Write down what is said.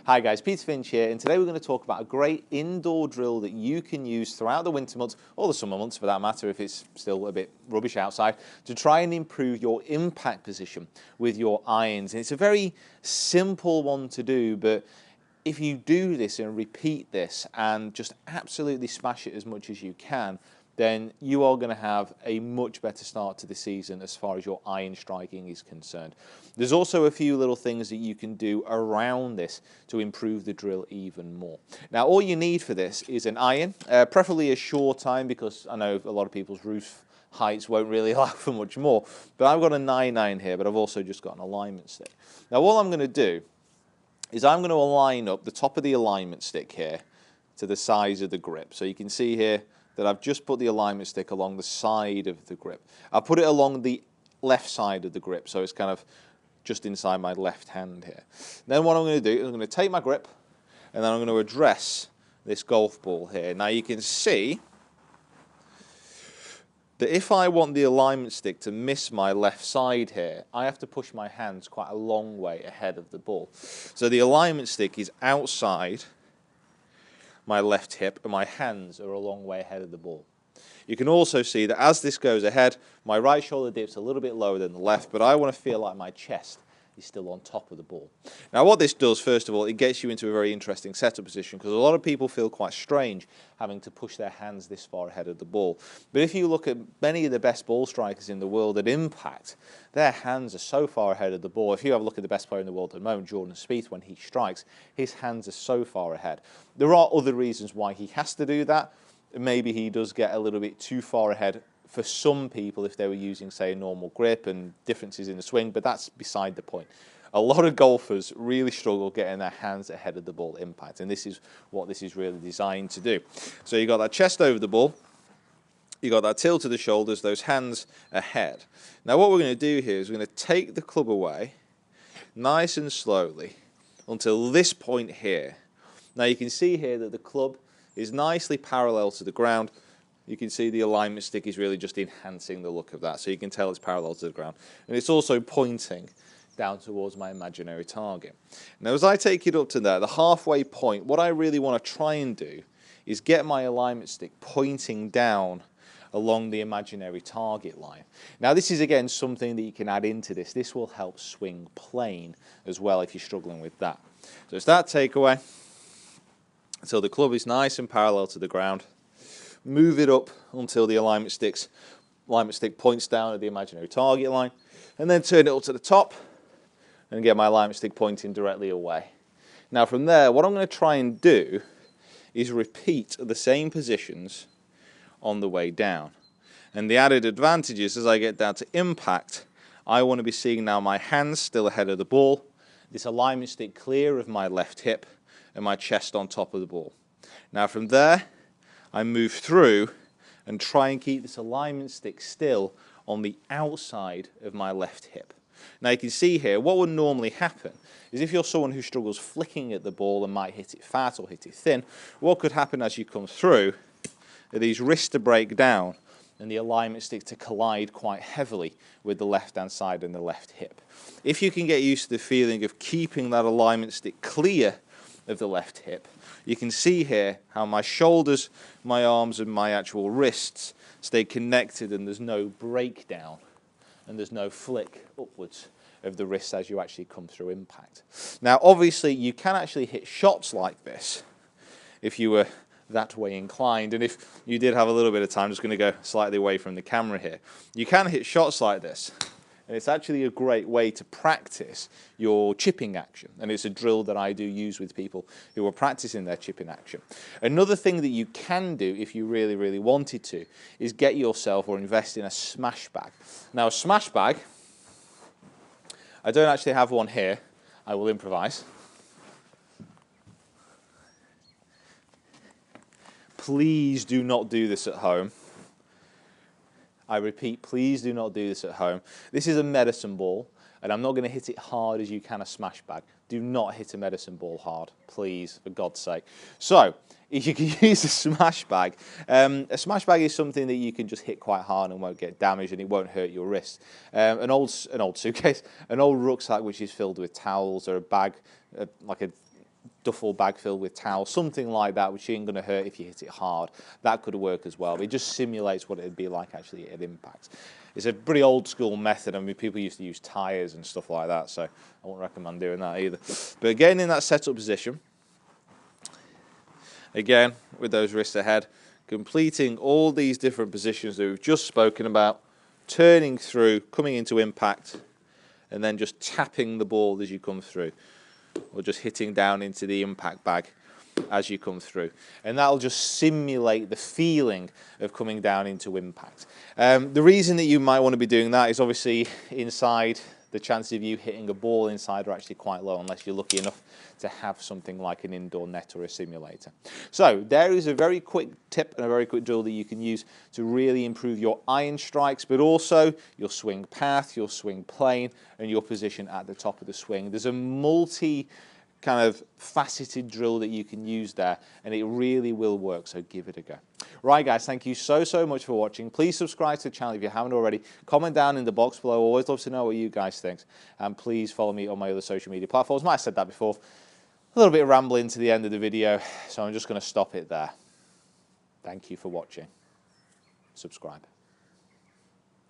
Hi guys, Peter Finch here, and today we're going to talk about a great indoor drill that you can use throughout the winter months, or the summer months for that matter if it's still a bit rubbish outside, to try and improve your impact position with your irons. And it's a very simple one to do, but if you do this and repeat this and just absolutely smash it as much as you can, then you are going to have a much better start to the season as far as your iron striking is concerned. There's also a few little things that you can do around this to improve the drill even more. Now, all you need for this is an iron, preferably a short iron, because I know a lot of people's roof heights won't really allow for much more. But I've got a 9-iron here, but I've also just got an alignment stick. Now, all I'm going to do is I'm going to align up the top of the alignment stick here to the size of the grip. So you can see here that I've just put the alignment stick along the side of the grip. I'll put it along the left side of the grip, so it's kind of just inside my left hand here. Then what I'm going to do is I'm going to take my grip, and then I'm going to address this golf ball here. Now you can see that if I want the alignment stick to miss my left side here, I have to push my hands quite a long way ahead of the ball. So the alignment stick is outside my left hip, and my hands are a long way ahead of the ball. You can also see that as this goes ahead, my right shoulder dips a little bit lower than the left, but I want to feel like my chest is still on top of the ball. Now what this does, first of all, it gets you into a very interesting setup position, because a lot of people feel quite strange having to push their hands this far ahead of the ball. But if you look at many of the best ball strikers in the world at impact, their hands are so far ahead of the ball. If you have a look at the best player in the world at the moment, Jordan Spieth, when he strikes, his hands are so far ahead. There are other reasons why he has to do that. Maybe he does get a little bit too far ahead for some people if they were using, say, a normal grip and differences in the swing, but that's beside the point. A lot of golfers really struggle getting their hands ahead of the ball impact, and this is what this is really designed to do. So you got that chest over the ball, you got that tilt to the shoulders, those hands ahead. Now what we're going to do here is we're going to take the club away nice and slowly until this point here. Now you can see here that the club is nicely parallel to the ground. You can see the alignment stick is really just enhancing the look of that, so you can tell it's parallel to the ground. And it's also pointing down towards my imaginary target. Now as I take it up to there, the halfway point, what I really want to try and do is get my alignment stick pointing down along the imaginary target line. Now this is again something that you can add into this. This will help swing plane as well if you're struggling with that. So it's that takeaway. So the club is nice and parallel to the ground. Move it up until the alignment stick points down at the imaginary target line, and then turn it up to the top and get my alignment stick pointing directly away. Now from there, what I'm going to try and do is repeat the same positions on the way down. And the added advantage is as I get down to impact, I want to be seeing now my hands still ahead of the ball, this alignment stick clear of my left hip, and my chest on top of the ball. Now from there, I move through and try and keep this alignment stick still on the outside of my left hip. Now you can see here, what would normally happen is if you're someone who struggles flicking at the ball and might hit it fat or hit it thin, what could happen as you come through are these wrists to break down and the alignment stick to collide quite heavily with the left-hand side and the left hip. If you can get used to the feeling of keeping that alignment stick clear of the left hip, you can see here how my shoulders, my arms and my actual wrists stay connected, and there's no breakdown and there's no flick upwards of the wrists as you actually come through impact. Now obviously you can actually hit shots like this if you were that way inclined, and if you did have a little bit of time, I'm just going to go slightly away from the camera here. You can hit shots like this, and it's actually a great way to practice your chipping action, and it's a drill that I do use with people who are practicing their chipping action. Another thing that you can do if you really, really wanted to is get yourself or invest in a smash bag. Now a smash bag, I don't actually have one here, I will improvise. Please do not do this at home. I repeat, please do not do this at home. This is a medicine ball, and I'm not going to hit it hard as you can a smash bag. Do not hit a medicine ball hard, please, for God's sake. So, if you can use a smash bag is something that you can just hit quite hard and won't get damaged, and it won't hurt your wrist. An old suitcase, an old rucksack which is filled with towels, or a bag, like a duffel bag filled with towels, something like that, which ain't going to hurt if you hit it hard. That could work as well. But it just simulates what it'd be like actually at impact. It's a pretty old school method. I mean, people used to use tyres and stuff like that, so I won't recommend doing that either. But getting in that setup position, again, with those wrists ahead, completing all these different positions that we've just spoken about, turning through, coming into impact, and then just tapping the ball as you come through, or just hitting down into the impact bag as you come through. And that'll just simulate the feeling of coming down into impact. The reason that you might want to be doing that is obviously inside, the chances of you hitting a ball inside are actually quite low unless you're lucky enough to have something like an indoor net or a simulator. So there is a very quick tip and a very quick drill that you can use to really improve your iron strikes, but also your swing path, your swing plane, and your position at the top of the swing. There's a multi kind of faceted drill that you can use there, and it really will work, so give it a go. Right guys, thank you so much for watching. Please subscribe to the channel if you haven't already. Comment down in the box below. Always love to know what you guys think. And please follow me on my other social media platforms. Might have said that before. A little bit of rambling to the end of the video, so I'm just going to stop it there. Thank you for watching. Subscribe.